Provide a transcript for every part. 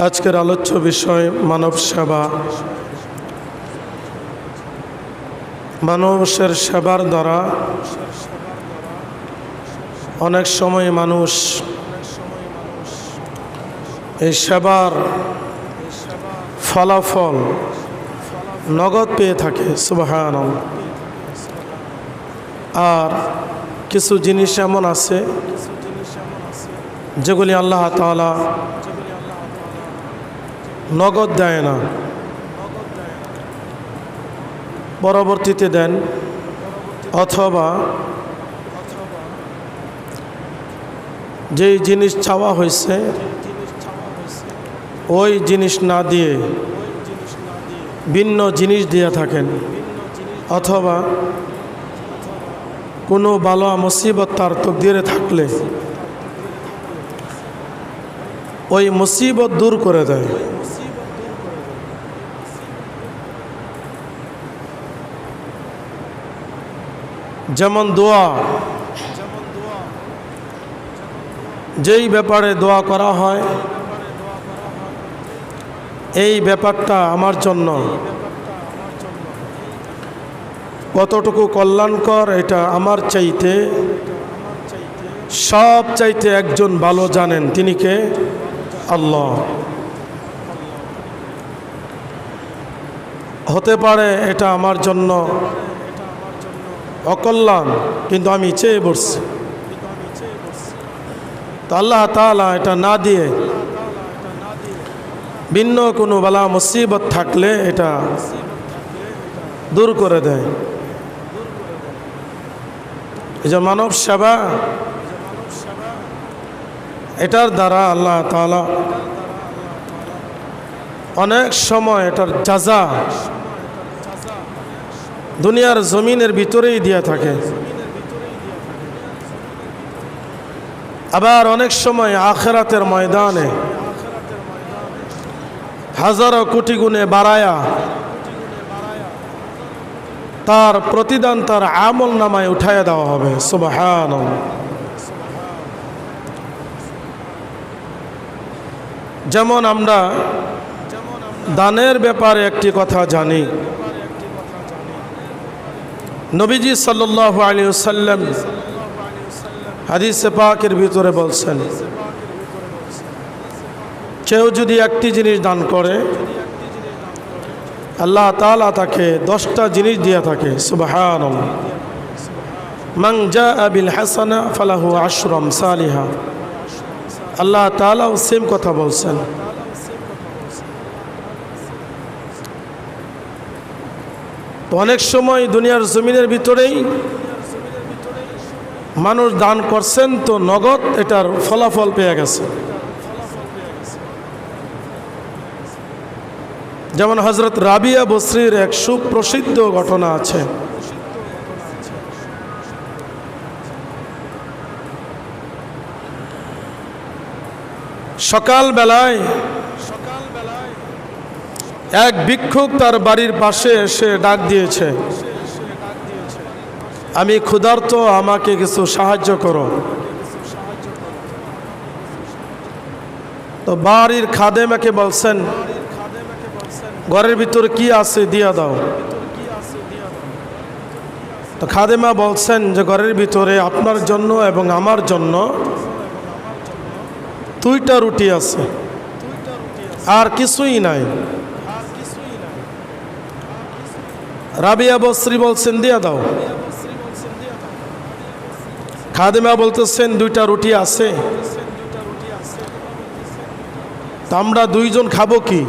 আজকের আলোচ্য বিষয় মানব সেবা। মানুষের সেবার দ্বারা অনেক সময় মানুষ এই সেবার ফলাফল নগদ পেয়ে থাকে, সুবহানাল্লাহ। আর কিছু জিনিস এমন আছে যেগুলি আল্লাহ তাআলা নগদ দেয় না, পরবর্তীতে দেন, অথবা যেই জিনিস চাওয়া হয়েছে ওই জিনিস না দিয়ে ভিন্ন জিনিস দিয়ে থাকেন, অথবা কোনো বালা মুসিবত তার তকদিরে থাকলে ওই মুসিবত দূর করে দেয়। যেমন দোয়া, যেই ব্যাপারে দোয়া করা হয় এই ব্যাপারটা আমার জন্য কতটুকু কল্যাণকর এটা আমার চাইতে সব চাইতে একজন ভালো জানেন, তিনি কে? আল্লাহ। হতে পারে এটা আমার জন্য অকল্যাণ, কিন্তু আমি চেয়ে বসছি, তো আল্লাহ তাআলা এটা না দিয়ে ভিন্ন কোনো বালা মুসিবত থাকলে এটা দূর করে দেয়। এই যে মানব সেবা, এটার দ্বারা আল্লাহ তাআলা অনেক সময় এটার জাযা দুনিয়ার জমিনের ভিতরেই দিয়ে থাকে, আবার অনেক সময় আখিরাতের ময়দানে হাজারো কোটি গুণে বাড়ায়া তার প্রতিদান তার আমল নামায় উঠাইয়া দেওয়া হবে, সুবহানাল্লাহ। যেমন আমরা দানের ব্যাপারে একটি কথা জানি, নবীজি সাল্লাল্লাহু আলাইহি ওয়াসাল্লাম হাদিসে পাকের ভিতরে বলছেন, কেউ যদি একটি জিনিস দান করে আল্লাহ তাআলা তাকে 10টা জিনিস দিয়ে থাকে, সুবহানাল্লাহ। মান জাআ বিল হাসানা ফালাহু আশরু আমসালিহা, আল্লাহ তাআলাও সেম কথা বলছেন। তো অনেক সময় দুনিয়ার জমিনের ভিতরেই মানুষ দান করছেন, তো নগদ এটার ফলাফল পেয়ে গেছে। যেমন হযরত রাবিয়া বসরির এক সুপ্রসিদ্ধ ঘটনা আছে। সকালবেলায় এক ভিক্ষুক তার বাড়ির পাশে এসে ডাক দিয়েছে, আমি ক্ষুধার্ত, আমাকে কিছু সাহায্য করো। তো বাড়ির খাদেমাকে বলছেন, ঘরের ভিতরে কি আছে দিয়া দাও। তো খাদেমা বলছেন যে ঘরের ভিতরে আপনার জন্য এবং আমার জন্য 2টা রুটি আছে, আর কিছুই নাই। রাবিয়া বসরি বলছেন দিয়া দাও। খাদেমা বলতেছেন 2টা রুটি আছে, তা আমরা 2 জন খাবো কি?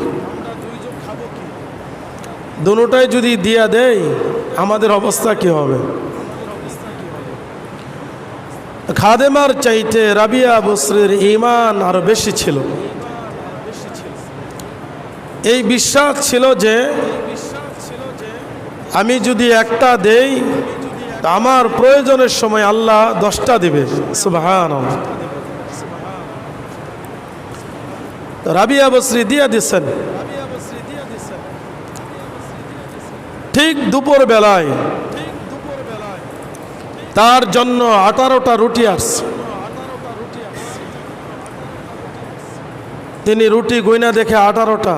দুটোটাই যদি দিয়া দেই আমাদের অবস্থা কি হবে? খাদেমার চাইতে রাবিয়া বসরির ঈমান আরো বেশি ছিল। এই বিশ্বাস ছিল যে আমি যদি একটা দেই আমার প্রয়োজনের সময় আল্লাহ 10টা দিবে, সুবহানাল্লাহ। রাবিয়া বসরি দিয়া দিচ্ছেন। ঠিক দুপুর বেলায় তার জন্য 18টা রুটি আসছে। তিনি রুটি গইনা দেখে 18টা,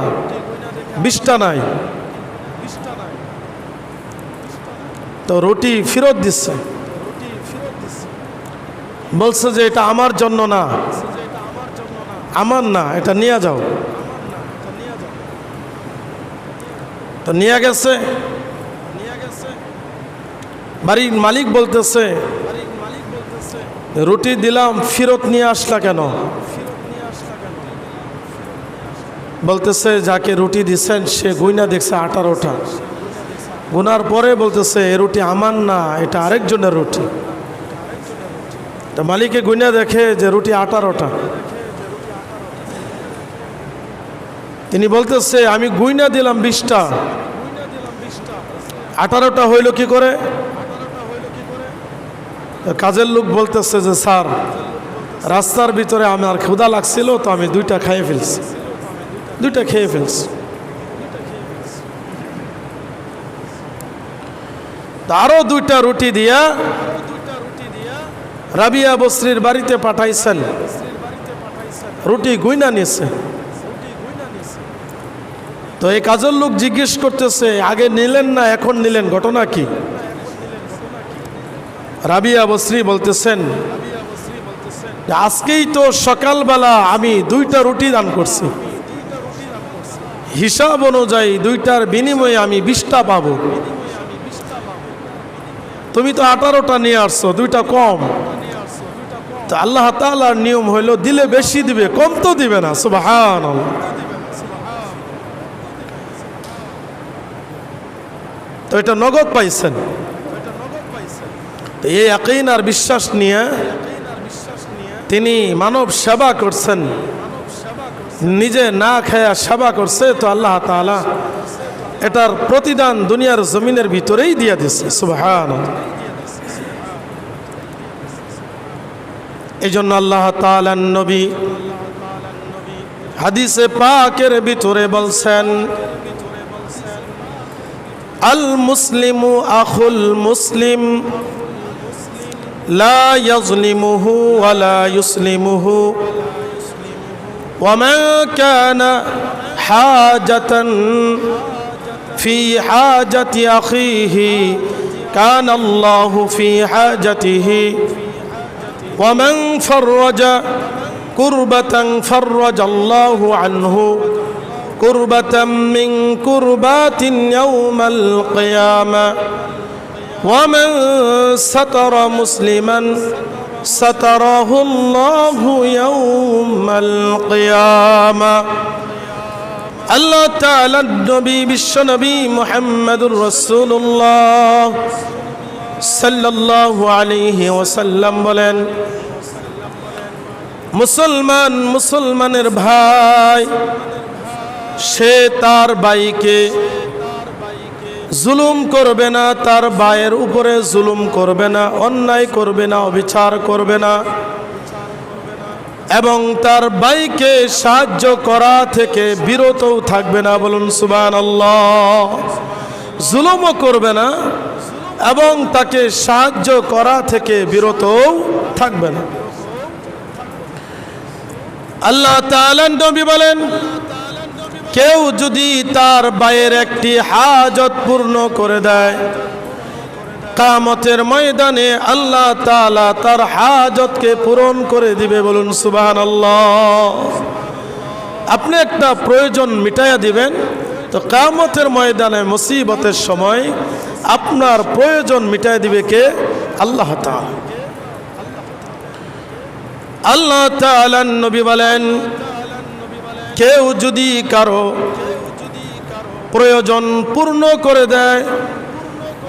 20টা নাই। তো রুটি ফেরত দিচ্ছে, বলছে যে এটা আমার জন্য না, আমার না, এটা নিয়ে যাও। তো নিয়ে গেছে। বাড়ির মালিক বলতেছে রুটি দিলাম, ফেরত নিয়ে আসলা কেন? বলতেছে যাকে রুটি দিচ্ছেন সে গুইনা দেখছে 18টা। গুনার পরে বলতেছে এ রুটি আমার না, এটা আরেকজনের রুটি। তা মালিকে গুইনা দেখে যে রুটি 18টা। তিনি বলতেছে আমি গুইনা দিলাম 20টা, 18টা হইল কি করে? কাজের লোক বলতেছে যে স্যার, রাস্তার ভিতরে আমার ক্ষুধা লাগছিল তো আমি 2টা খেয়ে ফেলছি, 2টা খেয়ে ফেলছি। আরো 2টা রুটি দিয়া রাবিয়া বসরির বাড়িতে পাঠাইছেন, রুটি গুইনা নিয়েছে। তো এই কাজের লোক জিজ্ঞেস করতেছে আগে নিলেন না এখন নিলেন, ঘটনা কি? রাবিয়া বসরি বলতেছেন আজকেই তো সকালবেলা আমি 2টা রুটি দান করছি, হিসাব অনুযায়ী 2টার বিনিময়ে আমি 20টা পাবো। তুমি তো 18টা নিয়ে আসছো, 2টা কম। তো আল্লাহ তাআলার নিয়ম হইল দিলে বেশি দিবে, কম তো দিবে না। সুবহানাল্লাহ। তো এটা নগদ পাইছেন। এই ইয়াকিন আর বিশ্বাস নিয়ে তিনি মানব সেবা করছেন, নিজে না খায়া সেবা করছে। তো আল্লাহ তাআলা এটার প্রতিদান দুনিয়ার জমিনের ভিতরেই দিয়ে দিচ্ছে। সুবহানাল্লাহ। এই জন্য আল্লাহ তাআলার নবী হাদিসে পাকের ভিতরে বলছেন আল মুসলিমু আখুল মুসলিম লা ইয়াজলিমুহু ওয়া লা ইউসলিমুহু ওয়া মান কানা হাজাতান ফি হাজাতি আখিহি কানা আল্লাহু ফি হাজাতিহি ওয়া মান ফাররাজা কুরবাতান ফাররাজাল্লাহু আনহু কুরবাতাম মিন কুরবাতিন ইয়াউমাল কিয়ামা ওয়া মান সাতারা মুসলিমান সাতারাহুল্লাহু ইয়াউমাল কিয়ামা। আল্লাহ তাআলা নবী বিশ্ব নবী মুহাম্মদুর রাসূলুল্লাহ সাল্লাল্লাহু আলাইহি ওয়াসাল্লাম বলেন মুসলমান মুসলমানের ভাই, সে তার ভাইকে জুলুম করবে না, তার ভাইয়ের উপরে জুলুম করবে না, অন্যায় করবে না, অবিচার করবে না, এবং তার ভাইকে সাহায্য করা থেকে বিরতও থাকবে না। বলুন সুবহানাল্লাহ। জুলুমও করবে না এবং তাকে সাহায্য করা থেকে বিরতও থাকবে না। আল্লাহ তাআলা নবী বলেন কেউ যদি তার ভাইয়ের একটি হাজত পূর্ণ করে দেয়, কিয়ামতের ময়দানে আল্লাহ তাআলা তার হাজতকে পূরণ করে দিবে। বলুন সুবহানাল্লাহ। আপনি একটা প্রয়োজন মিটাইয়া দিবেন, তো কিয়ামতের ময়দানে মুসিবতের সময় আপনার প্রয়োজন মিটাইয়া দিবে কে? আল্লাহ তাআলা। আল্লাহ তাআলা নবী বলেন কেউ যদি কারো প্রয়োজন পূর্ণ করে দেয়,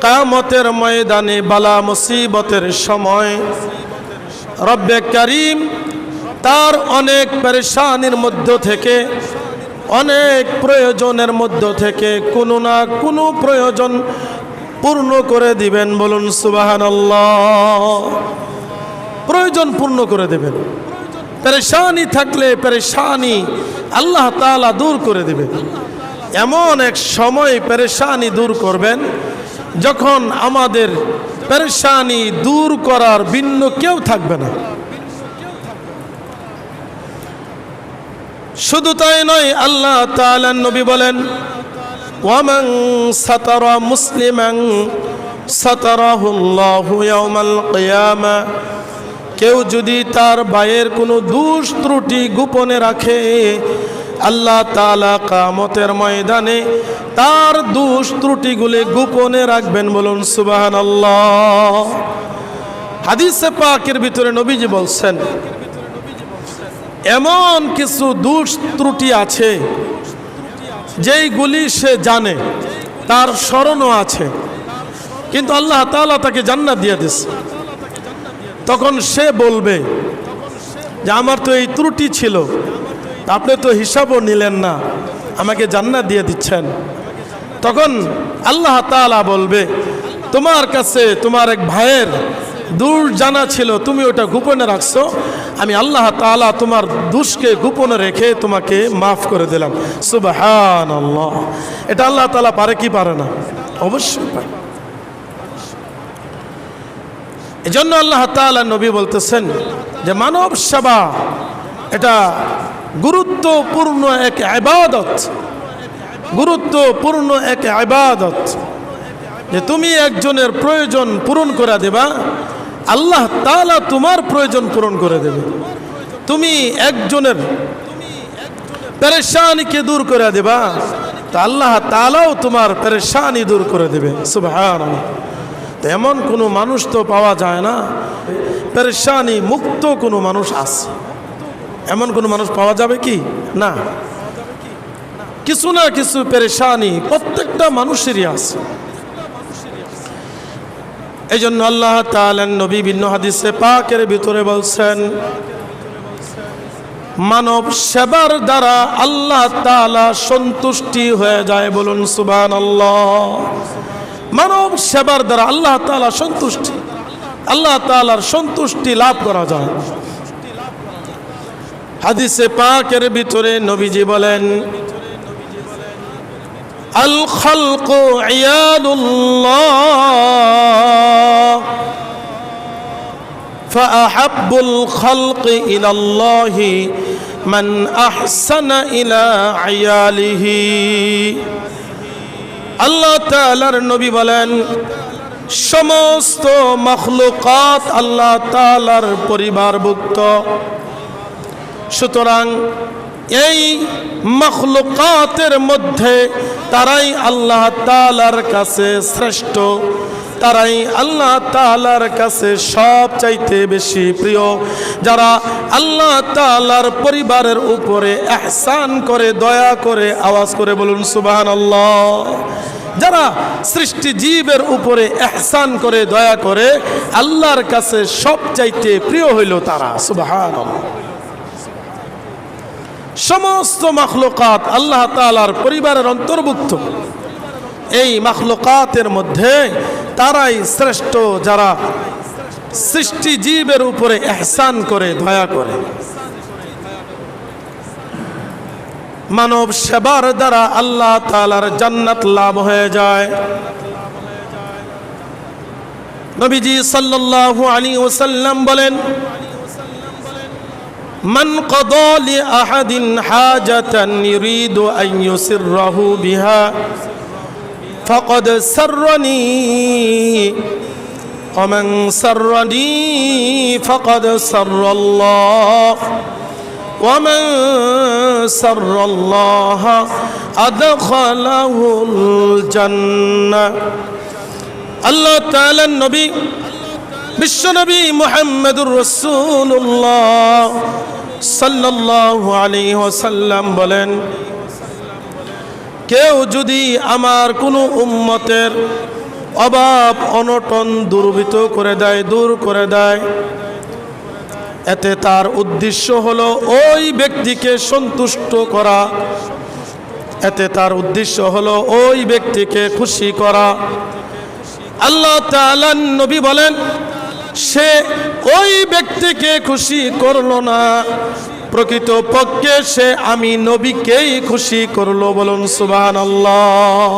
কিয়ামতের ময়দানে বালা মুসিবতের সময় রব্বে কারীম তার অনেক পেরেশানির মধ্য থেকে, অনেক প্রয়োজনের মধ্য থেকে কোনো না কোনো প্রয়োজন পূর্ণ করে দিবেন। বলুন সুবহানাল্লাহ। প্রয়োজন পূর্ণ করে দেবেন। পেরেশানি থাকলে পেরেশানি আল্লাহ তাআলা দূর করে দেবেন। এমন এক সময় পেরেশানি দূর করবেন যখন আমাদের পেরেশানি দূর করার ভিন্ন কেউ থাকবে না। শুধু তাই নয়, আল্লাহ তাআলা নবী বলেন, ওয়ামান সাতারা মুসলিমান সাতারাহুল্লাহু ইয়াউমাল কিয়ামা, কেউ যদি তার ভাইয়ের কোনো দোষ ত্রুটি গোপনে রাখে, আল্লাহ তাআলা কিয়ামতের ময়দানে তার দোষ ত্রুটিগুলি গোপনে রাখবেন। বলুন সুবহানাল্লাহ। হাদিসে পাকের ভিতরে নবীজি বলছেন, এমন কিছু দোষ ত্রুটি আছে যেইগুলি সে জানে, তার স্মরণও আছে, কিন্তু আল্লাহ তাআলা তাকে জান্নাত দিয়ে দিয়েছে। তখন সে বলবে যে আমার তো এই ত্রুটি ছিল, আপনি তো হিসাবও নিলেন না, আমাকে জান্নাত দিয়ে দিচ্ছেন। তখন আল্লাহ তাআলা বলবে, তোমার কাছে তোমার এক ভাইয়ের দোষ জানা ছিল, তুমি ওটা গোপনে রাখছো, আমি আল্লাহ তাআলা তোমার দোষকে গোপনে রেখে তোমাকে মাফ করে দিলাম। সুবহানাল্লাহ। এটা আল্লাহ তাআলা পারে কি পারে না? অবশ্যই পারে। এজন্য আল্লাহ তাআলা নবী বলতেছেন যে মানব সেবা এটা গুরুত্বপূর্ণ এক ইবাদত, গুরুত্বপূর্ণ এক ইবাদত, যে তুমি একজনের প্রয়োজন পূরণ করে দেবা, আল্লাহ তাআলা তোমার প্রয়োজন পূরণ করে দেবে। তুমি একজনের পেরেশানিকে দূর করে দেবা, তা আল্লাহ তাআলাও তোমার পেরেশানি দূর করে দেবে। সুবহানাল্লাহ। এমন কোনো মানুষ তো পাওয়া যায় না, পেরেশানি মুক্ত কোনো মানুষ আছে, এমন কোনো মানুষ পাওয়া যাবে কি? না, কিছু না কিছু পেরেশানি প্রত্যেকটা মানুষেরই আছে। এই জন্য আল্লাহ তাআলা নবী ভিন্ন হাদিসে পাকের ভিতরে বলছেন, মানব সেবার দ্বারা আল্লাহ তাআলা সন্তুষ্টি হয়ে যায়। বলুন সুবহানাল্লাহ। মানব সেবার দ্বারা আল্লাহ তাআলা সন্তুষ্টি, আল্লাহ তাআলার সন্তুষ্টি লাভ করা যায়। হাদিসে পাকের ভিতরে নবীজি বলেন, আল খালকু ইয়াদুল্লাহ ফাআহাব্বুল খালকি ইলাল্লাহি মান আহসানা ইলা আয়ালিহি। আল্লাহ তাআলার নবী বলেন, সমস্ত মাখলুকাত আল্লাহ তাআলার পরিবারভুক্ত, সুতরাং এই মাখলুকাতের মধ্যে তারাই আল্লাহ তাআলার কাছে শ্রেষ্ঠ, তারাই আল্লাহ তাআলার কাছে সবচাইতে বেশি প্রিয়। যারা আল্লাহ তাআলার পরিবারের উপরে ইহসান করে, দয়া করে, আওয়াজ করে বলুন সুবহানাল্লাহ। যারা সৃষ্টি জীবের উপরে ইহসান করে, দয়া করে, আল্লাহর কাছে সবচাইতে প্রিয় হইল তারা। সুবহানাল্লাহ। সমস্ত মাখলুকাত আল্লাহ তাআলার পরিবারের অন্তর্ভুক্ত। এই মাখলুকাতের মধ্যে তারাই শ্রেষ্ঠ যারা সৃষ্টি জীবের উপরে ইহসান করে, দয়া করে। মানব সেবার দ্বারা আল্লাহ তাআলার জান্নাত লাভ হয়ে যায়। নবীজি সাল্লাল্লাহু আলাইহি ওয়াসাল্লাম বলেন, মান কাদা লি আহাদিন হাজাতান ইউরিদু আন ইউসিররাহু বিহা ফাকাদ সাররানি ওয়া মান সাররানি ফাকাদ সাররাল্লাহ ওয়া মান সাররাল্লাহ আদখালাহুল জান্নাহ। আল্লাহ তাআলার নবী বিশ্বনবী মুহাম্মদুর রাসূলুল্লাহ সাল্লাল্লাহু আলাইহি ওয়াসাল্লাম বলেন, কেউ যদি আমার কোনো উম্মতের অভাব অনটন দূর করে দেয়, এতে তার উদ্দেশ্য হলো ওই ব্যক্তিকে সন্তুষ্ট করা, এতে তার উদ্দেশ্য হলো ওই ব্যক্তিকে খুশি করা। আল্লাহ তাআলা নবী বলেন, সে ওই ব্যক্তিকে খুশি করলো না, প্রকৃত পক্ষে সে আমি নবীকেই খুশি করলো। বলুন সুবহানাল্লাহ।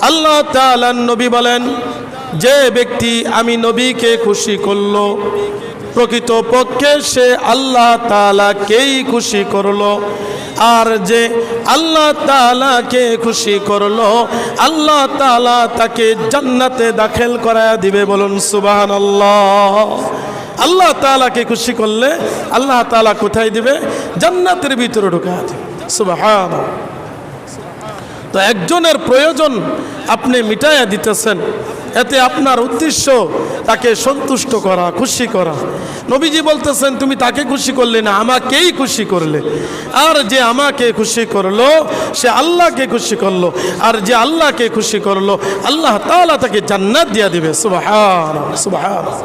আল্লাহ তাআলা নবী বলেন, যে ব্যক্তি আমি নবীকে খুশি করলো, প্রকৃতপক্ষে সে আল্লাহ তাআলাকেই খুশি করলো। আর যে আল্লাহ তাআলাকে খুশি করলো, আল্লাহ তাআলা তাকে জান্নাতে দাখিল করায়া দিবে। বলুন সুবহানাল্লাহ। আল্লাহ তাআলাকে খুশি করলে আল্লাহ তাআলা কোথায় দিবে? জান্নাতের ভিতরে ঢুকায়া দিবে। সুবহানাল্লাহ। তো একজনের প্রয়োজন আপনি মিটাইয়া দিতেছেন, এতে আপনার উদ্দেশ্য তাকে সন্তুষ্ট করা, খুশি করা। নবীজি বলতেছেন তুমি তাকে খুশি করলে না, আমাকেই খুশি করলে। আর যে আমাকে খুশি করলো সে আল্লাহকে খুশি করলো, আর যে আল্লাহকে খুশি করলো আল্লাহ তাআলা তাকে জান্নাত দিয়া দিবে। সুবহানাল্লাহ, সুবহানাল্লাহ।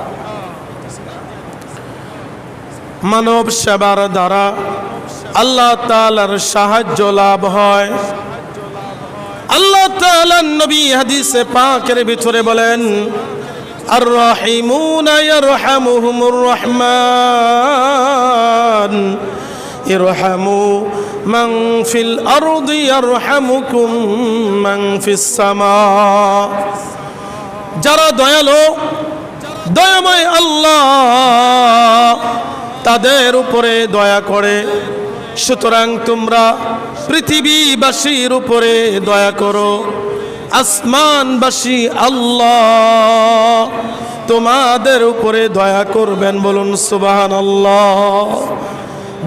মানব সেবার দ্বারা আল্লাহ তাআলার সাহায্য লাভ হয়। আল্লাহ তাআলা নবী হাদিসে পাকের ভিতরে বলেন, আর রাহিমুনা ইয়ারহামুহুমুর রহমান ইরহামু মান ফিল আরদি ইয়ারহামুকুম মান ফিস সামা। যারা দয়ালু, দয়াময় আল্লাহ তাদের উপরে দয়া করে, সুতরাং তোমরা পৃথিবীবাসীর উপরে দয়া করো। আসমানবাসী আল্লাহ তোমাদের উপরে দয়া করবেন। বলুন সুবহানাল্লাহ।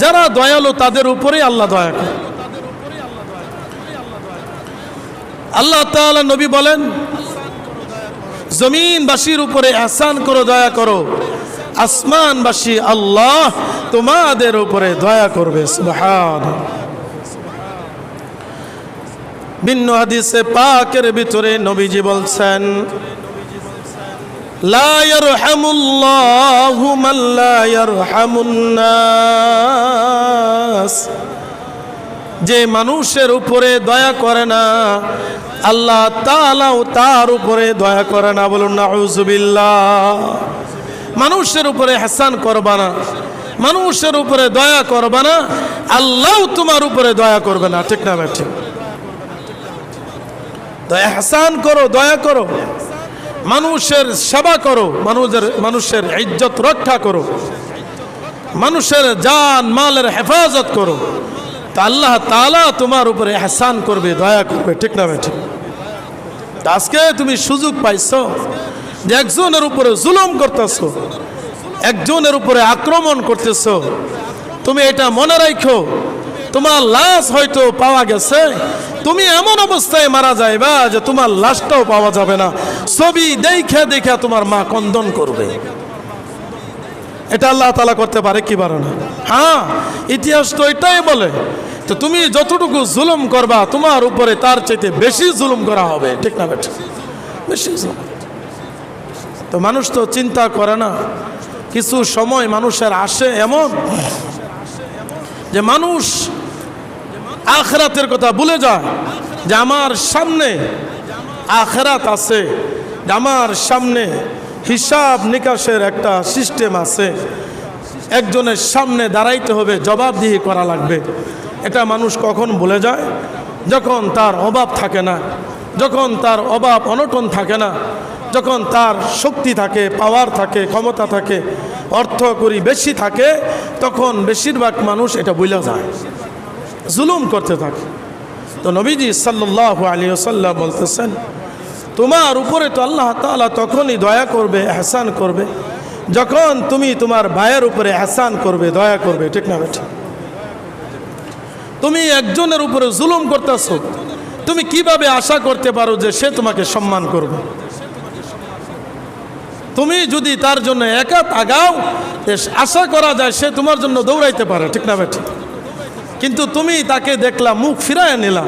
যারা দয়ালু তাদের উপরে আল্লাহ দয়া করে। আল্লাহ তাআলা নবী বলেন, জমিনবাসীর উপরে ইহসান করো, দয়া করো। আসমানবাসী আল্লাহ তোমাদের উপরে দয়া করবে। সুবহানাল্লাহ। ভিন্ন হাদিসে পাকের ভিতরে নবীজি বলছেন, লা ইয়ারহামুল্লাহু মান লা ইয়ারহামুন নাস। যে মানুষের উপরে দয়া করে না আল্লাহ তাআলাও তার উপরে দয়া করে না। বলুন নাউযুবিল্লাহ। মানুষের উপরে ইহসান করবা না, মানুষের উপরে দয়া করবা না, আল্লাহ তোমার উপরে দয়া করবে না। ঠিক না ঠিক? তো ইহসান করো, দয়া করো, মানুষের সেবা করো, মানুষের ইজ্জত রক্ষা করো, মানুষের জান মালের হেফাজত করো, তা আল্লাহ তাআলা তোমার উপরে ইহসান করবে, দয়া করবে। ঠিক না ঠিক? আজকে তুমি সুযোগ পাইছো যে একজনের উপরে জুলুম করতেছো, একজনের উপরে আক্রমণ করতেছো, তুমি এটা মনে রাখো, তোমার লাশ হয়তো পাওয়া গেছে, তুমি এমন অবস্থায় মারা যাইবা যে তোমার লাশটাও পাওয়া যাবে না। ছবি দেখে দেখে তোমার মা কন্দন করবে। এটা আল্লাহ তাআলা করতে পারে কি পারে না? হ্যাঁ, ইতিহাস তো এটাই বলে। তো তুমি যতটুকু জুলুম করবা তোমার উপরে তার চাইতে বেশি জুলুম করা হবে। ঠিক না বেটা? বেশি জুলুম। তো মানুষ তো চিন্তা করে না। কিছু সময় মানুষের আসে এমন যে মানুষ আখিরাতের কথা ভুলে যায়, যে আমার সামনে আখিরাত আছে, যে আমার সামনে হিসাব নিকাশের একটা সিস্টেম আছে, একজনের সামনে দাঁড়াইতে হবে, জবাবদিহি করা লাগবে। এটা মানুষ কখন ভুলে যায়? যখন তার অভাব থাকে না, যখন তার অভাব অনটন থাকে না, যখন তার শক্তি থাকে, পাওয়ার থাকে, ক্ষমতা থাকে, অর্থ করি বেশি থাকে, তখন বেশিরভাগ মানুষ এটা ভুলে যায়, জুলুম করতে থাকে। তো নবীজি সাল্লাল্লাহু আলাইহি ওয়াসাল্লাম বলতেছেন, তোমার উপরে তো আল্লাহ তাআলা তখনই দয়া করবে, ইহসান করবে, যখন তুমি তোমার ভাইয়ের উপরে ইহসান করবে, দয়া করবে। ঠিক না বেটা? তুমি একজনের উপরে জুলুম করতেছো, তুমি কিভাবে আশা করতে পারো যে সে তোমাকে সম্মান করবে? তুমি যদি তার জন্য একা আগাও, আশা করা যায় সে তোমার জন্য দৌড়াইতে পারে। ঠিক না বেটা? কিন্তু তুমি তাকে দেখলা, মুখ ফিরায় নিলা,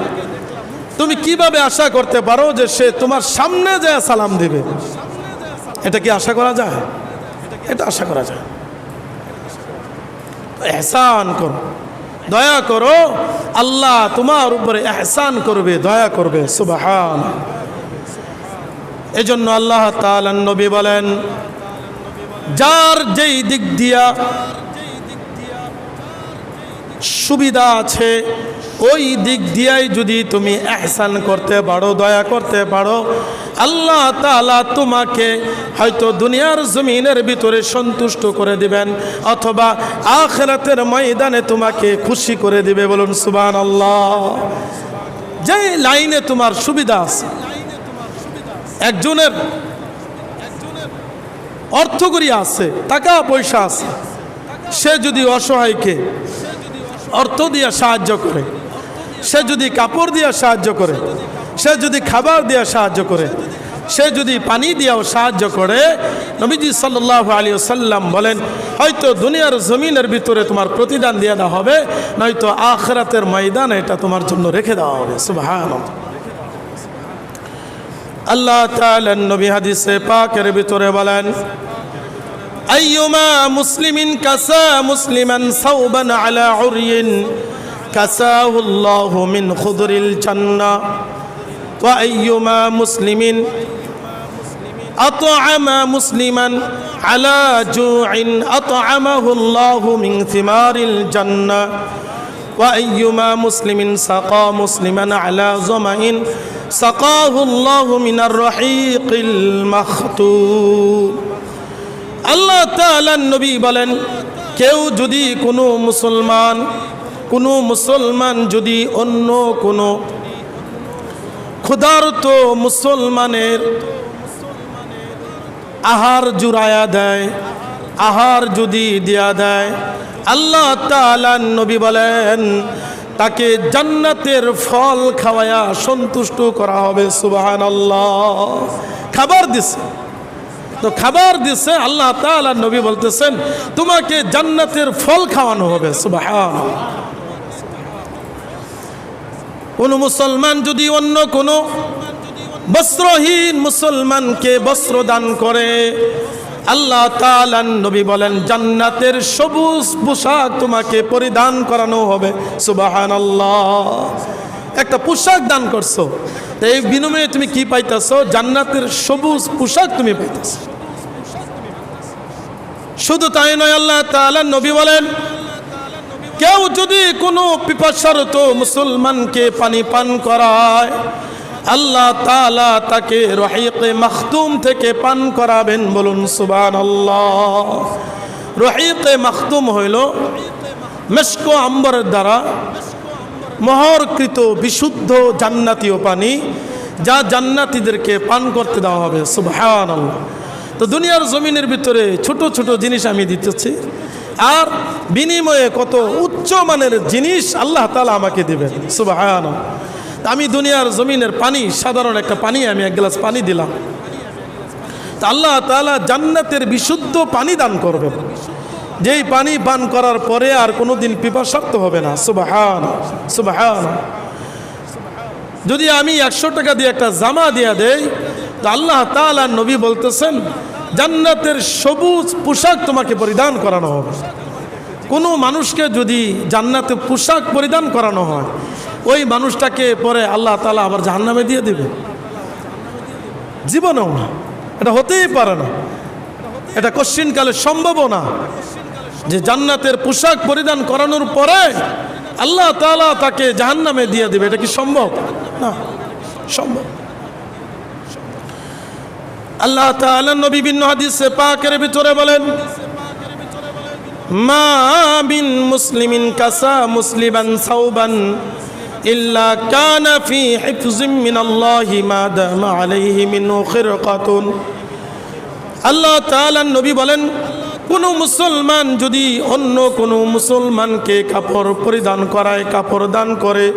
তুমি কিভাবে আশা করতে পারো যে সে তোমার সামনে যায় সালাম দিবে? এটা কি আশা করা যায়? এটা আশা করা যায়? ইহসান করো, দয়া করো, আল্লাহ তোমার উপরে ইহসান করবে, দয়া করবে। সুবহানাল্লাহ। এজন্য আল্লাহ তাআলা নবী বলেন, যার যেই দিক দিয়া সুবিধা আছে ওই দিক দিয়াই যদি তুমি ইহসান করতে পারো, দয়া করতে পারো, আল্লাহ তাআলা তোমাকে হয়তো দুনিয়ার জমিনের ভিতরে সন্তুষ্ট করে দিবেন, অথবা আখিরাতের ময়দানে তোমাকে খুশি করে দিবে। বলুন সুবহানাল্লাহ। যে লাইনে তোমার সুবিধা আছে, একজনের অর্থকরী আছে, টাকা পয়সা আছে, সে যদি অসহায়কে অর্থ দিয়ে সাহায্য করে, সে যদি কাপড় দিয়ে সাহায্য করে, সে যদি খাবার দিয়ে সাহায্য করে, সে যদি পানি দিয়েও সাহায্য করে, নবীজি সাল্লাল্লাহু আলাইহি ওয়াসাল্লাম বলেন হয়তো দুনিয়ার জমিনের ভিতরে তোমার প্রতিদান দিয়ে দেওয়া হবে, নয়তো আখিরাতের ময়দানে এটা তোমার জন্য রেখে দেওয়া হবে। সুবহানাল্লাহ। আল্লাহ তাআলা নবী হাদিসে পাকের ভিতরে বলেন, আইয়ুমা মুসলিমিন কাসা মুসলিমান সাওবান আলা উরিন কাসাহুল্লাহু মিন খুদরিল জান্নাহ ওয়া আইয়ুমা মুসলিমিন আত'আমা মুসলিমান আলা জু'ইন আত'আমাহুল্লাহু মিন থিমারিল জান্নাহ ওয়া আইয়ুমা মুসলিমিন সাকা মুসলিমান আলা যামাইন সাকাহুল্লাহু মিনার রাহিকিল মাখতুম। আল্লাহ তাআলা নবী বলেন, কেউ যদি কোনো মুসলমান যদি অন্য কোনো ক্ষুধার্ত মুসলমানের আহার জুড়ায়া দেয়, আহার যদি দেয়া দেয়, আল্লাহ তাআলা নবী বলেন তাকে জান্নাতের ফল খাওয়ায়া সন্তুষ্ট করা হবে। সুবহানাল্লাহ। খাবার দিছে তো খাবার দিছে, আল্লাহ তাআলা নবী বলতেছেন তোমাকে জান্নাতের ফল খাওয়ানো হবে। সুবহানাল্লাহ। কোন মুসলমান যদি অন্য কোন বস্ত্রহীন মুসলমানকে বস্ত্র দান করে, আল্লাহ তাআলা নবী বলেন জান্নাতের সবুজ পোশাক তোমাকে পরিধান করানো হবে। সুবহানাল্লাহ। একটা পোশাক দান করছো, এই বিনিময়ে তুমি কি পাইতেছো? জান্নাতের সবুজ পোশাক তুমি পাইতেছো। শুধু তাই নয়, আল্লাহ তাআলা নবী বলেন কেউ যদি কোনো পিপাসারত মুসলমানকে পানি পান করায়, আল্লাহ তাআলা তাকে রহিকে মাখতুম থেকে পান করাবেন। বলুন সুবহানাল্লাহ। রহিকে মাখতুম হইল মেশক আম্বরের দ্বারা মোহরকৃত বিশুদ্ধ জান্নাতীয় পানি, যা জান্নাতীদেরকে পান করতে দেওয়া হবে। সুবহানাল্লাহ। তো দুনিয়ার জমিনের ভিতরে ছোট ছোট জিনিস আমি দিতেছি, আর বিনিময়ে কত উচ্চ মানের জিনিস আল্লাহ তাআলা আমাকে দিবেন। সুবহানাল্লাহ। আমি দুনিয়ার জমিনের পানি, সাধারণ একটা পানি, আমি এক গ্লাস পানি দিলাম, তা আল্লাহ তাআলা জান্নাতের বিশুদ্ধ পানি দান করবেন, যেই পানি পান করার পরে আর কোনোদিন পিপাসার্ত হবে না। সুবহানাল্লাহ, সুবহানাল্লাহ। যদি আমি 100 টাকা দিয়ে একটা জামা দিয়ে দেই, তো আল্লাহ তাআলা নবী বলতেছেন জান্নাতের সবুজ পোশাক তোমাকে পরিধান করানো হবে। কোনো মানুষকে যদি জান্নাতে পোশাক পরিধান করানো হয়, ওই মানুষটাকে পরে আল্লাহ তাআলা আবার জাহান্নামে দিয়ে দিবে? জীবনেও না, এটা হতেই পারে না, এটা কশ্চিনকালে সম্ভবও না যে জান্নাতের পোশাক পরিধান করানোর পরে আল্লাহ তাআলা তাকে জাহান্নামে দিয়ে দিবে। এটা কি সম্ভব? না, সম্ভব। আল্লাহ তাআলা নবী বিভিন্ন হাদিসে পাকের ভিতরে বলেন, মা বিন মুসলিমিন কাসা মুসলিমান সাওবান ইল্লা কানা ফি হিফজিম মিনাল্লাহি মা দামা আলাইহি মিনহু খিরকাতুন। আল্লাহ তাআলা নবী বলেন কোন মুসলমান যদি অন্য কোন মুসলমানকে কাপড় পরিধান করায়, কাপড় দান করে,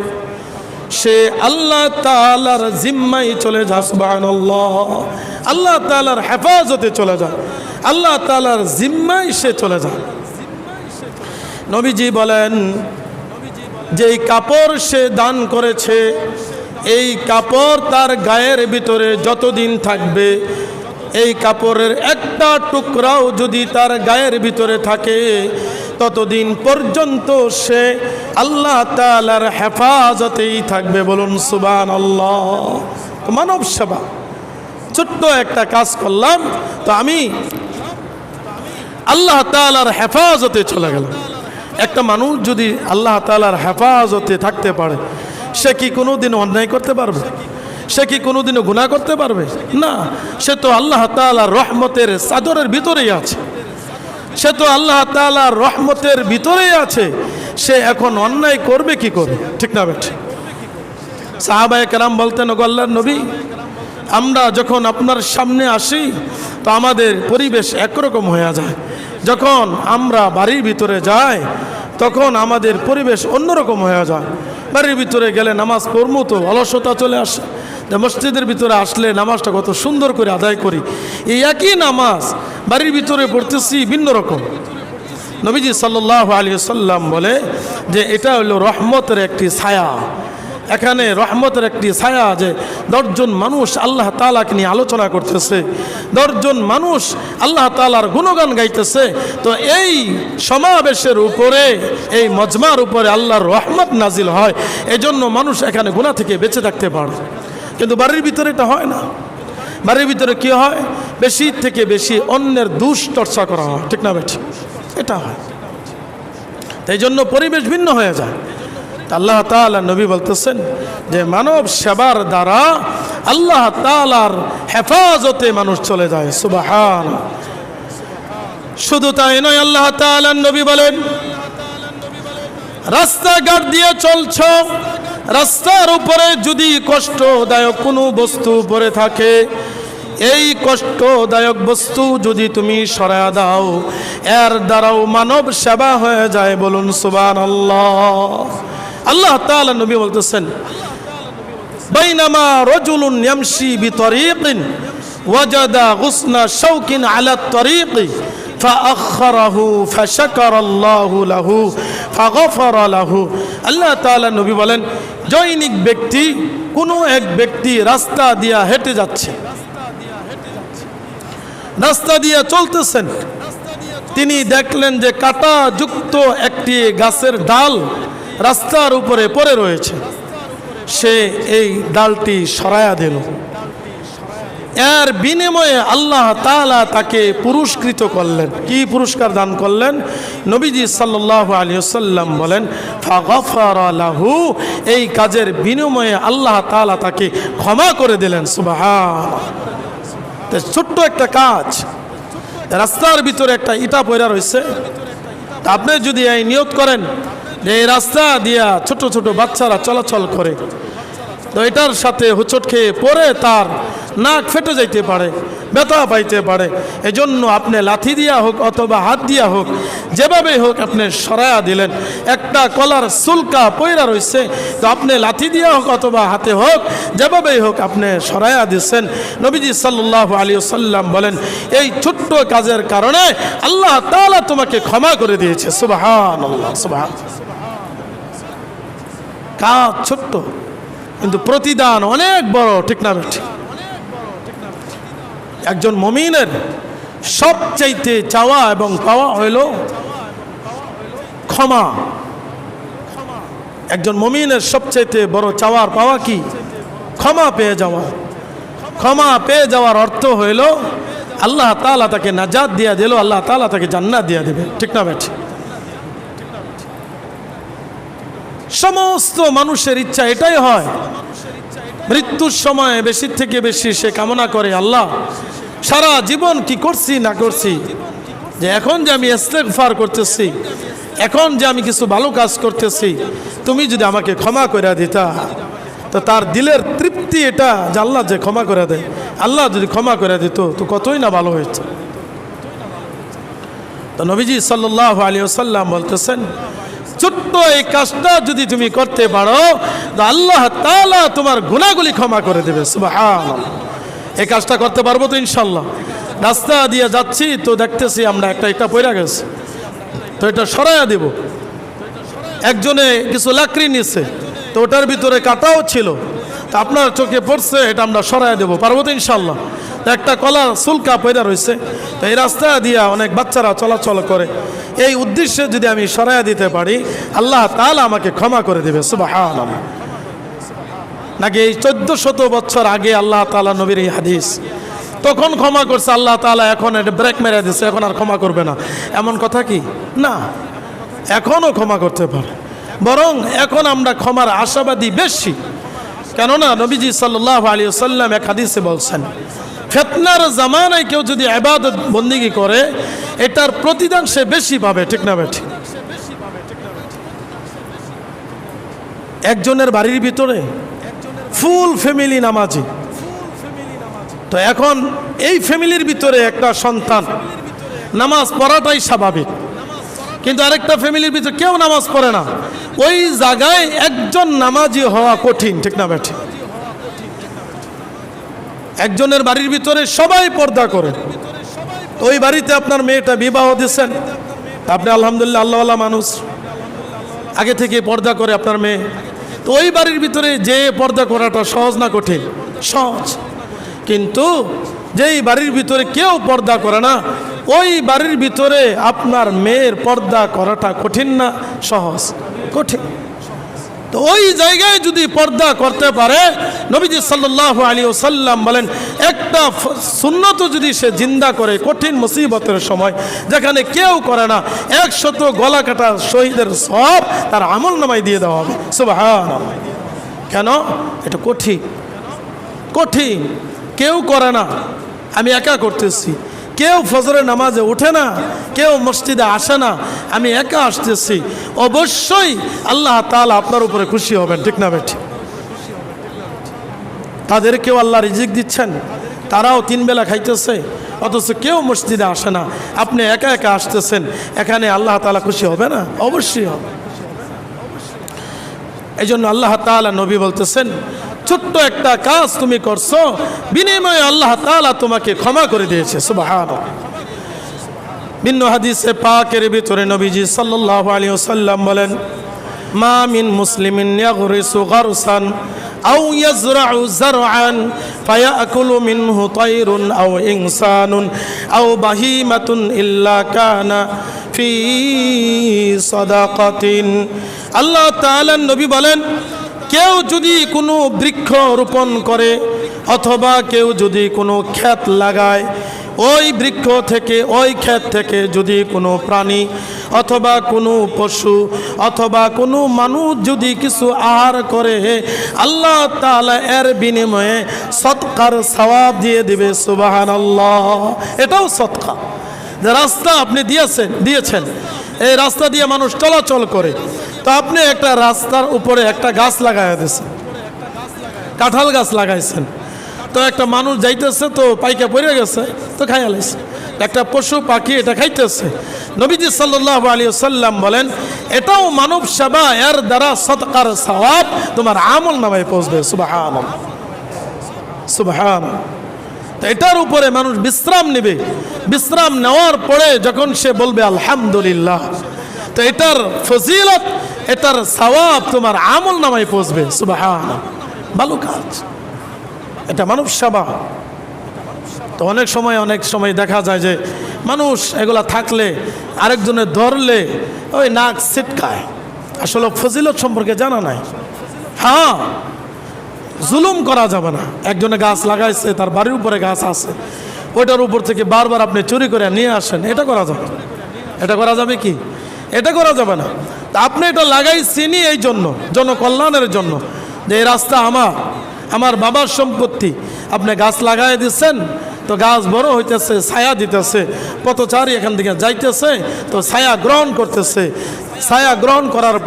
সে আল্লাহ তাআলার জিম্মায় চলে যায়। সুবহানাল্লাহ। আল্লাহ তাআলার হেফাজতে চলে যায়, আল্লাহ তাআলার জিম্মায় সে চলে যায়। নবীজি বলেন যেই কাপড় সে দান করেছে, এই কাপড় তার গায়ের ভিতরে যতদিন থাকবে, এই কাপড়ের একটা টুকরাও যদি তার গায়ের ভিতরে থাকে, ততদিন পর্যন্ত সে আল্লাহ তাআলার হেফাজতেই থাকবে। বলুন সুবহানাল্লাহ। মানব সেবা, ছোট্ট একটা কাজ করলাম, তো আমি আল্লাহ তাআলার হেফাজতে চলে গেলাম। একটা মানুষ যদি আল্লাহ তাআলার হেফাজতে থাকতে পারে, সে কি কোনোদিন অন্যায় করতে পারবে? সে কি কোনোদিনও গুনাহ করতে পারবে না? সে তো আল্লাহ তাআলার রহমতের চাদরের ভিতরেই আছে, সে তো আল্লাহ তাআলার রহমতের ভিতরেই আছে। সে এখন অন্যায় করবে কি করে? ঠিক না বেঠিক? সাহাবায়ে কেরাম বলতেন, ওগো আল্লাহর নবী, আমরা যখন আপনার সামনে আসি তো আমাদের পরিবেশ একরকম হয়ে যায়, যখন আমরা বাড়ির ভিতরে যাই তখন আমাদের পরিবেশ অন্যরকম হয়ে যায়। বাড়ির ভিতরে গেলে নামাজ পড়বো তো অলসতা চলে আসে, মসজিদের ভিতরে আসলে নামাজটা কত সুন্দর করে আদায় করি, এই একই নামাজ বাড়ির ভিতরে পড়তেছি ভিন্ন রকম। নবীজি সাল্লাল্লাহু আলাইহি ওয়াসাল্লাম বলে যে এটা হলো রহমতের একটি ছায়া। এখানে রহমতের একটি ছায়া, যে 10 জন মানুষ আল্লাহ তাআলাকে নিয়ে আলোচনা করতেছে, 10 জন মানুষ আল্লাহ তাআলার গুণগান গাইতেছে। তো এই সমাবেশের উপরে, এই মজমার উপরে আল্লাহর রহমত নাজিল হয়, এজন্য মানুষ এখানে গুনাহ থেকে বেঁচে থাকতে পারে। কিন্তু বাড়ির ভিতরে এটা হয় না। বাড়ির ভিতরে কি হয়? বেশি থেকে বেশি অন্যের দোষ চর্চা করা হয়, ঠিক না বেঠিক? এটা হয়, এই জন্য পরিবেশ ভিন্ন হয়ে যায়। আল্লাহ তাআলা নবী বলতেছেন যে মানব সেবার দ্বারা আল্লাহ তাআলার হেফাজতে মানুষ চলে যায়। সুবহানাল্লাহ। শুধু তাই নয়, আল্লাহ তাআলা নবী বলেন, রাস্তাঘাট দিয়ে চলছ, রাস্তার উপরে যদি কষ্টদায়ক কোনো বস্তু পড়ে থাকে, এই কষ্টদায়ক বস্তু যদি তুমি সরায়া দাও, এর দ্বারাও মানব সেবা হয়ে যায়। বলুন সুবহানাল্লাহ। আল্লাহ তাআলা নবী বলতেছেন, বাইনামা রাজুলুন ইয়ামশি বিতরিকিন ওয়াজাদা গুসনা শাওকিন আলা তরিকি ফাআখরাহু ফাশাকারাল্লাহু লাহু ফাগফারা লাহু। আল্লাহ তাআলা নবী বলেন, জৈনিক ব্যক্তি, কোনো এক ব্যক্তি রাস্তা দিয়া হেঁটে যাচ্ছে, রাস্তা দিয়ে চলতেছেন, তিনি দেখলেন যে কাঁটা যুক্ত একটি গাছের ডাল রাস্তার উপরে পড়ে রয়েছে। সে এই ডালটি সরায়া দিল। এর বিনিময়ে আল্লাহ তাআলা তাকে পুরস্কৃত করলেন। কি পুরস্কার দান করলেন? নবীজি সাল্লাল্লাহু আলাইহি ওয়াসাল্লাম বলেন, ফাগফারা লাহু, এই কাজের বিনিময়ে আল্লাহ তাআলা তাকে ক্ষমা করে দিলেন। সুবহানাল্লাহ। ছোট্ট একটা কাজ, রাস্তার ভিতরে একটা ইটা পড়া রয়েছে, আপনি যদি এই নিয়ত করেন যে এই রাস্তা দিয়া ছোট ছোট বাচ্চারা চলাচল করে, তো এটার সাথে হোঁচট খেয়ে পরে তার নাক ফেটে যাইতে পারে, ব্যথা পাইতে পারে, এজন্য আপনি লাথি দিয়া হোক অথবা হাত দিয়া হোক, যেভাবেই হোক আপনি সরায়া দিলেন। একটা কলার সুলকা পয়রা রয়েছে, তো আপনি লাথি দিয়া হোক অথবা হাতে হোক, যেভাবেই হোক আপনি সরায়া দিচ্ছেন। নবীজি সাল্লাল্লাহু আলাইহি ওয়াসাল্লাম বলেন, এই ছোট্ট কাজের কারণে আল্লাহ তাআলা তোমাকে ক্ষমা করে দিয়েছে। সুবহানাল্লাহ, সুবহানাল্লাহ। কাজ ছোট্ট কিন্তু প্রতিদান অনেক বড়, ঠিক না ঠিক? একজন মুমিনের সবচাইতে চাওয়া এবং পাওয়া হইল ক্ষমা। একজন মুমিনের সবচাইতে বড় চাওয়ার পাওয়া কি? ক্ষমা পেয়ে যাওয়া। ক্ষমা পেয়ে যাওয়ার অর্থ হইল আল্লাহ তাআলা তাকে নাজাত দিয়া দিল, আল্লাহ তাআলা তাকে জান্নাত দিয়া দেবে, ঠিক না ঠিক? সমস্ত মানুষের ইচ্ছা এটাই হয়, মৃত্যুর সময় বেশি থেকে বেশি সে কামনা করে, আল্লাহ সারা জীবন কি করছি না করছি, যে এখন যে আমি ইস্তেগফার করতেছি, এখন যে আমি কিছু ভালো কাজ করতেছি, তুমি যদি আমাকে ক্ষমা করে দিতা, তো তার দিলের তৃপ্তি এটা যে আল্লাহ যে ক্ষমা করে দেয়, আল্লাহ যদি ক্ষমা করে দিত তো কতই না ভালো হয়েছে। তো নবীজি সাল্লাল্লাহু আলাইহি ওয়াসাল্লাম বলতেছেন, ছোট্ট এই কাজটা যদি তুমি করতে পারো তো আল্লাহ তাআলা তোমার গুনাহগুলি ক্ষমা করে দেবে। সুবহানাল্লাহ। এই কাজটা করতে পারবো তো ইনশাআল্লাহ? রাস্তা দিয়ে যাচ্ছি তো দেখতেছি আমরা একটা পড়ে গেছে, তো এটা সরাইয়া দেব। একজনে কিছু লাকড়ি নিচ্ছে, তো ওটার ভিতরে কাটাও ছিল, তো আপনার চোখে পড়ছে, এটা আমরা সরাইয়া দেবো, পারবো তো ইনশাআল্লাহ? একটা কলা সুলকা পয়দা রয়েছে, তো এই রাস্তা দিয়া অনেক বাচ্চারা চলাচল করে, এই উদ্দেশ্যে যদি আমি সরাইয়া দিতে পারি, আল্লাহ তাআলা আমাকে ক্ষমা করে দেবে। সুবহানাল্লাহ। নাকি এই 1400 বছর আগে আল্লাহ তাআলা নবীর এই হাদিস, তখন ক্ষমা করছে আল্লাহ তাআলা, এখন এটা ব্রেক মেরে দিচ্ছে, এখন আর ক্ষমা করবে না, এমন কথা কি? না, এখনও ক্ষমা করতে পারে, বরং এখন আমরা ক্ষমার আশাবাদী বেশি। কেননা নবীজি সাল্লাল্লাহু আলাইহি ওয়াসাল্লাম এক হাদিসে বলছেন, ফিতনার জামানায় কেউ যদি ইবাদত বন্দেগী করে এটার প্রতিদান সে বেশি পাবে। ঠিক না বেঠিক? একজনের বাড়ির ভিতরে ফুল ফ্যামিলি নামাজি, তো এখন এই ফ্যামিলির ভিতরে একটা সন্তান নামাজ পড়াটাই স্বাভাবিক, কিন্তু আরেকটা ফ্যামিলির ভিতরে কেউ নামাজ পড়ে না, ওই জায়গায় একজন নামাজি হওয়া কঠিন। ঠিক না বেঠিক? একজনের বাড়ির ভিতরে সবাই পর্দা করে, তো ওই বাড়িতে আপনার মেয়েটা বিবাহ দিচ্ছেন, আপনি আলহামদুলিল্লাহ আল্লাহওয়ালা মানুষ, আগে থেকে পর্দা করে আপনার মেয়ে, তো ওই বাড়ির ভিতরে যে পর্দা করাটা সহজ না কঠিন? সহজ। কিন্তু যেই বাড়ির ভিতরে কেউ পর্দা করে না ওই বাড়ির ভিতরে আপনার মেয়ের পর্দা করাটা কঠিন না সহজ? কঠিন। তো ওই জায়গায় যদি পর্দা করতে পারে, নবীজি সাল্লাল্লাহু আলাইহি ওয়াসাল্লাম বলেন একটা সুন্নত যদি সে জিন্দা করে কঠিন মুসিবতের সময় যেখানে কেউ করে না, 100 গলা কাটা শহীদের সওয়াব তার আমলনামায় দিয়ে দেওয়া হবে। সুবহানাল্লাহ। কেন? এটা কঠিন, কঠিন, কেউ করে না, আমি একা করতেছি, কেউ ফজরের নামাজে ওঠে না, কেউ মসজিদে আসে না, আমি একা আসতেছি, অবশ্যই আল্লাহ তাআলা আপনার উপরে খুশি হবেন। ঠিক না বেঠিক? তাদেরকেও আল্লাহ রিজিক দিচ্ছেন, তারাও 3 বেলা খাইতেছে, অথচ কেউ মসজিদে আসে না, আপনি একা একা আসতেছেন, এখানে আল্লাহ তাআলা খুশি হবে না? অবশ্যই হবে। এই জন্য আল্লাহ তাআলা নবী বলতেছেন, ছোট্ট একটা কাজ তুমি করছো, বিনিময়ে আল্লাহ তাআলা তোমাকে ক্ষমা করে দিয়েছে। সুবহানাল্লাহ। ভিন্ন হাদিসে পাকের ভিতরে নবীজি সাল্লাল্লাহু আলাইহি ওয়াসাল্লাম বলেন, মা মিন মুসলিমিন ইয়াগরিসু গারসান আও ইয়াজরাউ যারআন ফায়াকুলু মিনহু তায়রুন আও ইনসানুন আও বাহিমাতুন ইল্লা কানা ফি সাদাকাতিন। আল্লাহ তাআলা নবী বলেন, কেউ যদি কোনো বৃক্ষ রোপণ করে অথবা কেউ যদি কোনো ক্ষেত লাগায়, ওই বৃক্ষ থেকে ওই ক্ষেত থেকে যদি কোনো প্রাণী অথবা কোনো পশু অথবা কোনো মানুষ যদি কিছু আহার করে, আল্লাহ তাআলা এর বিনিময়ে সদকার সওয়াব দিয়ে দিবে। সুবহানাল্লাহ। এটাও সদকা। যে রাস্তা আপনি দিয়েছেন, এই রাস্তা দিয়ে মানুষ চলাচল করে, তো আপনি একটা রাস্তার উপরে একটা গাছ লাগাইয়া দিয়েছেন, কাঁঠাল গাছ লাগাইছেন, তো একটা মানুষ যাইতেছে তো পাইকা পড়ে গেছে তো খাইয়া লাইছে, একটা পশু পাখি এটা খাইতেছে। নবীজি সাল্লাল্লাহু আলাইহি ওয়াসাল্লাম বলেন, এটাও মানব সেবা, এর দ্বারা সদকার সওয়াব তোমার আমল নামায় পৌঁছবে। সুবহানাল্লাহ, সুবহানাল্লাহ। তো এটার উপরে মানুষ বিশ্রাম নেবে, বিশ্রাম নেওয়ার পরে যখন সে বলবে আলহামদুলিল্লাহ, তো এটার ফজিলত, এটার সওয়াব তোমার আমল নামায় পৌঁছবে। সুবহানাল্লাহ। ভালো কাজ, এটা মানব সেবা। তো অনেক সময় দেখা যায় যে মানুষ এগুলা থাকলে আরেকজনের ধরলে ওই নাক ছিটকায়, আসলে ফজিলত সম্পর্কে জানা নাই। হ্যাঁ, জুলুম করা যাবে না। একজনে গাছ লাগাইছে, তার বাড়ির উপরে গাছ আছে, ওইটার উপর থেকে বারবার আপনি চুরি করে নিয়ে আসেন, এটা করা যাবে? এটা করা যাবে কি? এটা করা যাবে না। তা আপনি এটা লাগাইছেনই এই জন্য, জনকল্যাণের জন্য, যে এই রাস্তা আমার বাবার সম্পত্তি, আপনি গাছ লাগাই দিচ্ছেন, তো গাছ বড় হইতেছে, ছায়া দিতেছে, পথচারী এখান থেকে যাইতেছে, তো ছায়া গ্রহণ করতেছে, ছায়া গ্রহণ করার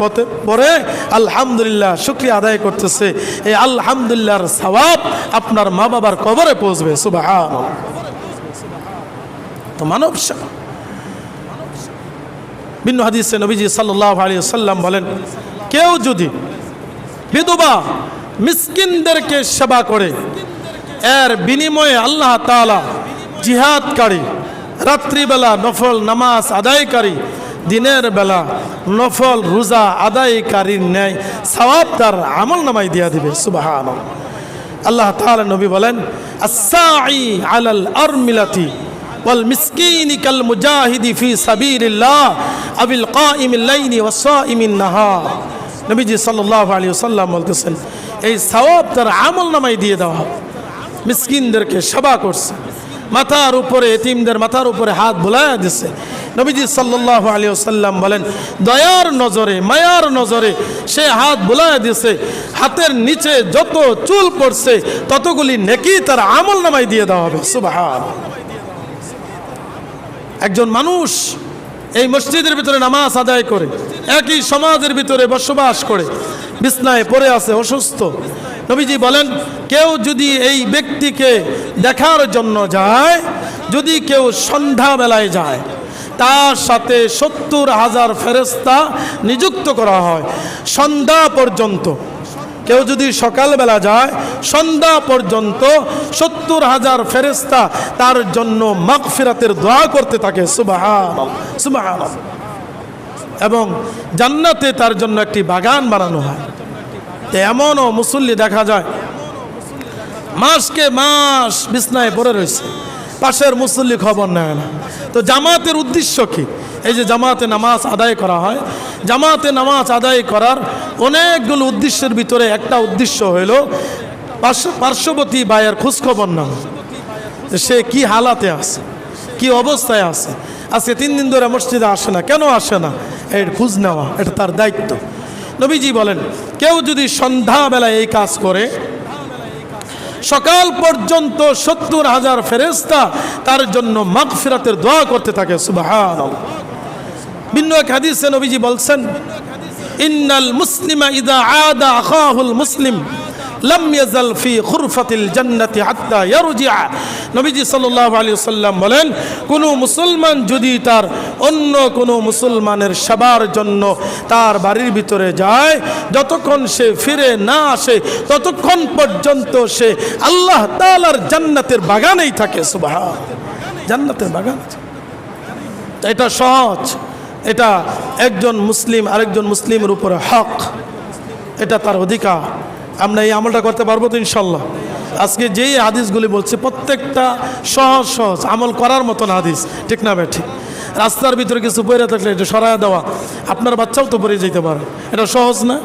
পরে আলহামদুলিল্লাহ শুকরিয়া আদায় করতেছে, এই আলহামদুলিল্লাহর সওয়াব আপনার মা বাবার কবরে পৌঁছবে। সুবহানাল্লাহ। তো মানব সেবা। ভিন্ন হাদিসে নবীজি সাল্লাল্লাহু আলাইহি ওয়াসাল্লাম বলেন, কেউ যদি বিধবা মিসকিনদেরকে সেবা করে, এর বিনিময়ে আল্লাহ তাআলা জিহাদকারী, রাত্রিবেলা নফল নামাজ আদায়কারী, দিনের বেলা নফল রোজা আদায়কারীর ন্যায় সওয়াব তার আমল নামায় দিয়া দিবে। সুবহানাল্লাহ। আল্লাহ তাআলা নবী বলেন, আস-সাঈ আলাল আরমিলাতি ওয়াল মিসকিনি কাল মুজাহিদি ফি সাবিলিল্লাহ আবিল কাইমিল লাইলি ওয়াস সাইমিন নাহার। নবীজি সাল্লাল্লাহু আলাইহি ওয়াসাল্লাম বলতেছেন, এই সওয়াব তার আমল নামায় দিয়ে দেওয়া হবে। মিসকিনদেরকে সেবা করছে, মাথার উপরে এতিমদের মাথার উপরে হাত বুলাইয়া দিছে, নবীজি সাল্লাল্লাহু আলাইহি ওয়াসাল্লাম বলেন, দয়ার নজরে মায়ার নজরে সে হাত বুলায় দিয়েছে, হাতের নিচে যত চুল পড়ছে ততগুলি নেকি তার আমল নামায় দিয়ে দেওয়া হবে। সুবহানাল্লাহ। একজন মানুষ এই মসজিদের ভিতরে নামাজ আদায় করে, একই সমাজের ভিতরে বসবাস করে, বিছনায় পড়ে আছে অসুস্থ, নবীজি বলেন কেউ যদি এই ব্যক্তিকে দেখার জন্য যায়, যদি কেউ সন্ধ্যাবেলায় যায়, তার সাথে 70,000 ফেরেশতা নিযুক্ত করা হয় সন্ধ্যা পর্যন্ত। কেউ যদি সকালবেলা যায়, সন্ধ্যা পর্যন্ত 70,000 ফেরেশতা তার জন্য মাগফিরাতের দোয়া করতে থাকে। সুবহানাল্লাহ, সুবহানাল্লাহ। এবং জান্নাতে তার জন্য একটি বাগান বানানো হয়। এমনও মুসল্লি দেখা যায় মাসকে মাস বিছনায় পড়ে রয়েছে, পাশের মুসল্লি খবর নেয় না। তো জামাতের উদ্দেশ্য কি? এই যে জামাতে নামাজ আদায় করা হয়, জামাতে নামাজ আদায় করার অনেকগুলো উদ্দেশ্যের ভিতরে একটা উদ্দেশ্য হইল পার্শ্ববর্তী ভাইয়ের খোঁজখবর নেওয়া, সে কি হালাতে আছে, কি অবস্থায় আছে, আজকে 3 দিন ধরে মসজিদে আসে না, কেন আসে না, এর খোঁজ নেওয়া, এটা তার দায়িত্ব। নবীজি বলেন কেউ যদি সন্ধ্যাবেলায় এই কাজ করে, সকাল পর্যন্ত 70,000 ফেরেশতা তার জন্য মাগফিরাতের দোয়া করতে থাকে। সুবহানাল্লাহ। ভিন্ন এক হাদিসে নবীজি বলছেন, ইন্নাল মুসলিমা ইযা আদা আখাহুল মুসলিম লাম ইয়াজাল ফি খুরফাতিল জান্নাতি হাত্তা ইয়ারজিআ। নবীজি সাল্লাল্লাহু আলাইহি ওয়াসাল্লাম বলেন, কোনো মুসলমান যদি তার অন্য কোনো মুসলমানের সেবার জন্য তার বাড়ির ভিতরে যায়, যতক্ষণ সে ফিরে না আসে ততক্ষণ পর্যন্ত সে আল্লাহ তাআলার জান্নাতের বাগানেই থাকে। সুবহানাল্লাহ, জান্নাতের বাগান। এটা সহজ, এটা একজন মুসলিম আরেকজন মুসলিমের উপরে হক, এটা তার অধিকার। আমরা এই আমলটা করতে পারবো তো ইনশাল্লাহ। আজকে যেই হাদিসগুলি বলছি প্রত্যেকটা সহজ সহজ আমল করার মতন হাদিস, ঠিক না ভাই? ঠিক। রাস্তার ভিতরে কিছু পড়ে থাকলে এটা সরায় দেওয়া, আপনার বাচ্চাও তো পড়ে যেতে পারে, এটা সহজ না?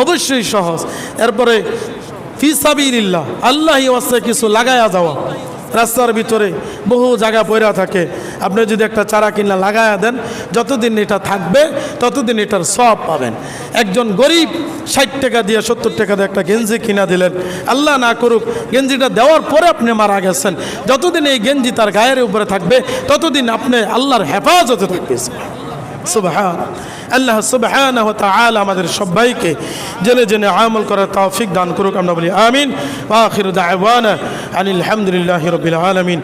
অবশ্যই সহজ। এরপরে ফি সাবিলিল্লাহ, আল্লাহি ওয়াস্তে কিছু লাগায়া যাওয়া। রাস্তার ভিতরে বহু জায়গা পড়া থাকে, আপনি যদি একটা চারা কিনা লাগায়া দেন, যতদিন এটা থাকবে ততদিন এটার সওয়াব পাবেন। একজন গরিব 60 টাকা দিয়ে 70 টাকা দিয়ে একটা গেঞ্জি কিনা দিলেন, আল্লাহ না করুক গেঞ্জিটা দেওয়ার পরে আপনি মারা গেছেন, যতদিন এই গেঞ্জি তার গায়ের উপরে থাকবে ততদিন আপনি আল্লাহর হেফাজতে থাকবেন। সুবহান আল্লাহ সুবহানাহু ওয়া তাআলা আমাদের সবাইকে জেনে জেনে আমল করার তৌফিক দান করুক। আমরা বলি আমিন। ওয়া আখিরু দাওয়ানা আনিল হামদুলিল্লাহি রাব্বিল আলামিন।